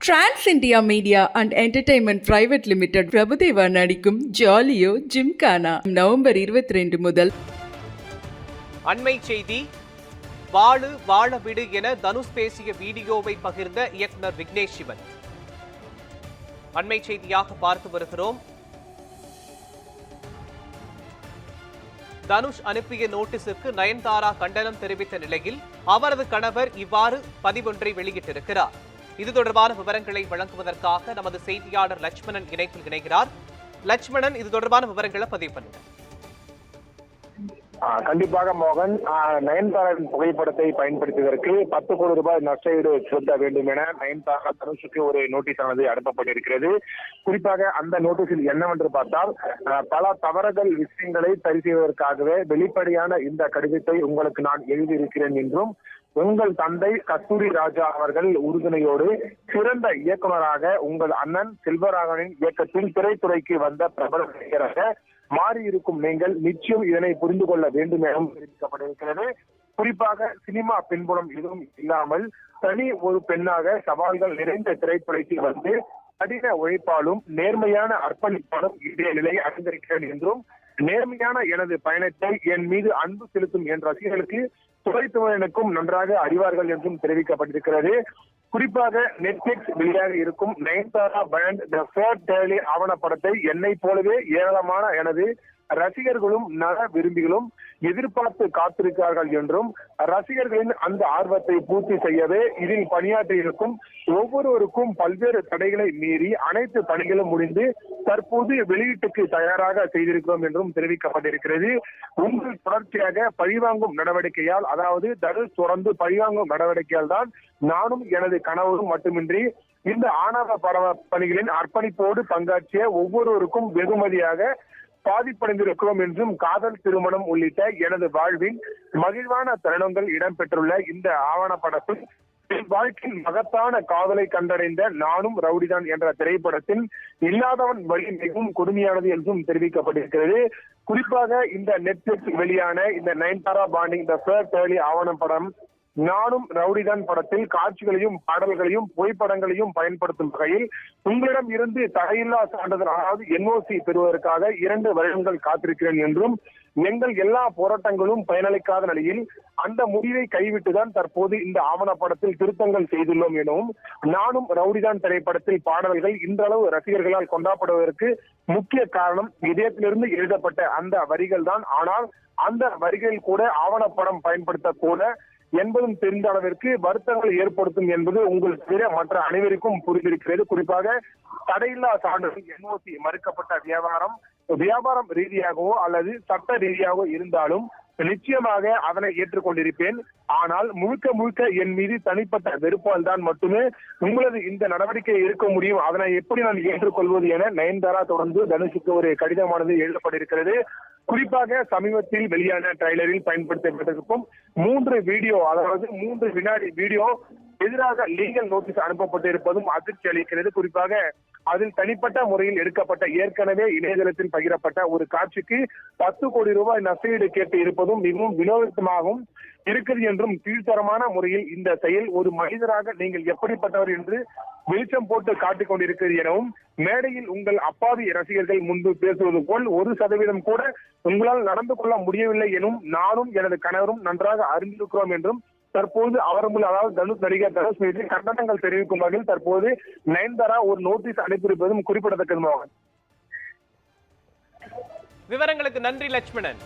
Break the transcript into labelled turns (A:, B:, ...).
A: Trans India media and entertainment private limited Prabhudeva நடிக்கும் ஜாலியோ gymkhana November 22 முதல்.
B: அண்மை செய்தி. வாழு வாழ விடு என தனுஷ் பேசிய வீடியோவை பகிர்ந்த இயக்குனர் விக்னேஷ் சிவன். அண்மை செய்தியாக பார்த்து வருகிறோம். தனுஷ் அனுப்பிய நோட்டீஸுக்கு நயன்தாரா கண்டனம் தெரிவித்த நிலையில் அவரது கணவர் இவ்வாறு பதிவொன்றை வெளியிட்டிருக்கிறார். இது தொடர்பான விவரங்களை வழங்குவதற்காக நமது செய்தியாளர் லட்சுமணன் இணைப்பில் இணைகிறார். லட்சுமணன், இது தொடர்பான விவரங்களை பதிவு பண்ணுங்க.
C: கண்டிப்பாக மோகன், நயன்தாராவின் புகைப்படத்தை பயன்படுத்துவதற்கு 10 கோடி ரூபாய் நஷ்டஈடு செலுத்த வேண்டும் என நயன்தாரா தனுஷுக்கு ஒரு நோட்டீஸ் ஆனது அனுப்பப்பட்டிருக்கிறது. குறிப்பாக அந்த நோட்டீஸில் என்னவென்று பார்த்தால், பல தவறுகள் விஷயங்களை சரி செய்வதற்காகவே வெளிப்படையான இந்த கடிதத்தை உங்களுக்கு நான் எழுதியிருக்கிறேன் என்றும், உங்கள் தந்தை கஸ்தூரி ராஜா அவர்கள் உறுதுணையோடு சிறந்த இயக்குநராக உங்கள் அண்ணன் செல்வராகவனின் இயக்கத்தில் திரைத்துறைக்கு வந்த பிரபல நடிகராக மாறியிருக்கும் நீங்கள் நிச்சயம் இதனை புரிந்து கொள்ள வேண்டும் எனவும் தெரிவிக்கப்பட்டிருக்கிறது. குறிப்பாக சினிமா பின்புலம் எதுவும் இல்லாமல் தனி ஒரு பெண்ணாக சவால்கள் நிறைந்த திரைத்துறைக்கு வந்து கடின உழைப்பாலும் நேர்மையான அர்ப்பணிப்பாலும் இன்றைய நிலையை அடைந்திருக்கிறேன் என்றும், நேர்மையான எனது பயணத்தை என் மீது அன்பு செலுத்தும் என் ரசிகர்களுக்கு துறைத்துறையினருக்கும் நன்றாக அறிவார்கள் என்றும் தெரிவிக்கப்பட்டிருக்கிறது. குறிப்பாக நெட்ஃபிளிக்ஸ் வெளியாக இருக்கும் நயன்தாரா பேண்ட் தி ஃபேர் டேலி ஆவணப்படத்தை என்னை போலவே ஏராளமான எனது ரசிகர்களும் நல விரும்பிகளும் எதிர்பார்த்து காத்திருக்கிறார்கள் என்றும், ரசிகர்களின் அந்த ஆர்வத்தை பூர்த்தி செய்யவே இதில் பணியாற்றியிருக்கும் ஒவ்வொருவருக்கும் பல்வேறு தடைகளை மீறி அனைத்து பணிகளும் முடிந்து தற்போது வெளியீட்டுக்கு தயாராக செய்திருக்கிறோம் என்றும் தெரிவிக்கப்பட்டிருக்கிறது. உங்கள் தொடர்ச்சியாக பழிவாங்கும் நடவடிக்கையால், அதாவது தனுஷ் தொடர்ந்து பழிவாங்கும் நடவடிக்கையால் தான் நானும் எனது கணவரும் மட்டுமின்றி இந்த ஆணவ பணிகளின் அர்ப்பணிப்போடு பங்காற்றிய ஒவ்வொருவருக்கும் வெகுமதியாக பாதிப்படைந்திருக்கிறோம் என்றும், காதல், திருமணம் உள்ளிட்ட எனது வாழ்வின் மகிழ்வான தருணங்கள் இடம்பெற்றுள்ள இந்த ஆவணப்படத்தில் என் வாழ்க்கையின் மகத்தான காதலை கண்டடைந்த நானும் ரவுடிதான் என்ற திரைப்படத்தில் இல்லாதவன் வழி மிகவும் கொடுமையானது என்றும் தெரிவிக்கப்பட்டிருக்கிறது. குறிப்பாக இந்த நெட்ஃபிளிக்ஸ் வெளியான இந்த நயன்தாரா பாண்டிங் தி ஃபேர் டேலி ஆவணப்படம் நானும் ரவுடிதான் படத்தில் காட்சிகளையும் பாடல்களையும் புகைப்படங்களையும் பயன்படுத்தும் வகையில் உங்களிடம் இருந்து தடையில்லா சான்றிதழ், அதாவது NOC பெறுவதற்காக 2 வருடங்கள் காத்திருக்கிறேன் என்றும், எங்கள் எல்லா போராட்டங்களும் பயனளிக்காத நிலையில் அந்த முடிவை கைவிட்டுதான் தற்போது இந்த ஆவணப்படத்தில் திருத்தங்கள் செய்துள்ளோம் எனவும், நானும் ரவுடிதான் திரைப்படத்தில் பாடல்கள் இன்றளவு ரசிகர்களால் கொண்டாடப்படுவதற்கு முக்கிய காரணம் இதயத்திலிருந்து எழுதப்பட்ட அந்த வரிகள் தான். ஆனால் அந்த வரிகளில் கூட ஆவணப்படம் பயன்படுத்தக்கூட என்பதும் தெரிந்த அளவிற்கு வருத்தங்களை ஏற்படுத்தும் என்பது உங்கள் தவிர மற்ற அனைவருக்கும் புரிந்திருக்கிறது. குறிப்பாக தடையில்லா சான்றிதழ் NOC மறுக்கப்பட்ட வியாபாரம் ரீதியாகவோ அல்லது சட்ட ரீதியாகவோ இருந்தாலும் நிச்சயமாக அதனை ஏற்றுக்கொண்டிருப்பேன். ஆனால் முழுக்க என் மீது தனிப்பட்ட வெறுப்பால் தான் மட்டுமே உங்களது இந்த நடவடிக்கை இருக்க முடியும். அதனை எப்படி நான் ஏற்றுக்கொள்வது என நயன்தாரா தொடர்ந்து தனுஷுக்கு ஒரு கடிதமானது எழுதப்பட்டிருக்கிறது. குறிப்பாக சமீபத்தில் வெளியான ட்ரைலரில் பயன்படுத்தப்பட்டிருக்கும் 3 வீடியோ, அதாவது 3 வினாடி வீடியோ எதிராக லீகல் நோட்டீஸ் அனுப்பப்பட்டிருப்பதும் அதிர்ச்சி அளிக்கிறது. குறிப்பாக அதில் தனிப்பட்ட முறையில் எடுக்கப்பட்ட ஏற்கனவே இணையதளத்தில் பகிரப்பட்ட ஒரு காட்சிக்கு 10 கோடி ரூபாய் நஷ்டஈடு கேட்டு இருப்பதும் மிகவும் வினோதமாகவும் இருக்குது என்றும், கீழ்த்தரமான முறையில் இந்த செயல் ஒரு மனிதராக நீங்கள் எப்படிப்பட்டவர் என்று வெளிச்சம் போட்டு காட்டிக் கொண்டிருக்கிறது எனவும், மேடையில் உங்கள் அப்பாவி ரசிகர்கள் முன்பு பேசுவது போல் 1% கூட உங்களால் நடந்து கொள்ள முடியவில்லை எனும் நானும் எனது கணவரும் நன்றாக அறிந்திருக்கிறோம் என்றும், தற்போது அவர் முன், அதாவது நடிகர் தனுஷ் மீது கண்டனங்கள் தெரிவிக்கும் வகையில் தற்போது நயன்தாரா ஒரு நோட்டீஸ் அனுப்பியிருப்பதும் குறிப்பிடத்தக்கது.
B: விவரங்களுக்கு நன்றி லட்சுமணன்.